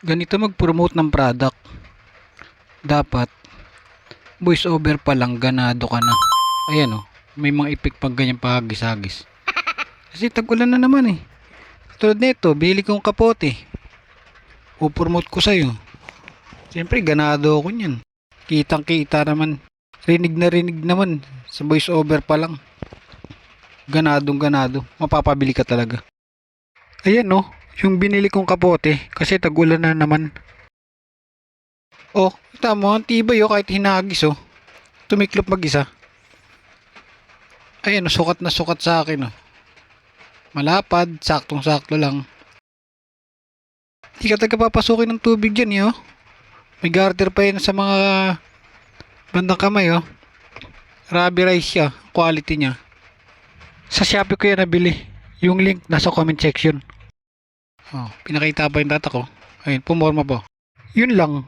Ganito mag-promote ng product. Dapat voice over pa lang ganado ka na. Ayan oh, may mga effect pag ganyan pahagis-hagis. Kasi tag-ulan na naman eh. Tulad nito, bili kong kapote. O-promote ko sa'yo. Siyempre ganado ako niyan. Kitang kita naman. Rinig na rinig naman sa voice over pa lang. Ganadong ganado. Mapapabili ka talaga. Ayan oh, yung binili kong kapote kasi tag-ulan na naman. Oh, kita mo, ang tibay oh, kahit hinagis oh. Tumiklop mag-isa. Ayan oh, sukat na sukat sa akin oh. Malapad, saktong-sakto lang. Hindi ka tagapapasukin ng tubig dyan eh oh. May garter pa yan sa mga bandang kamay oh. Rubberized siya, quality niya. Sa Shopee ko yan nabili. Yung link nasa comment section. Oh, pinakita pa yung data ko. Ayun, pumorma po. Yun lang.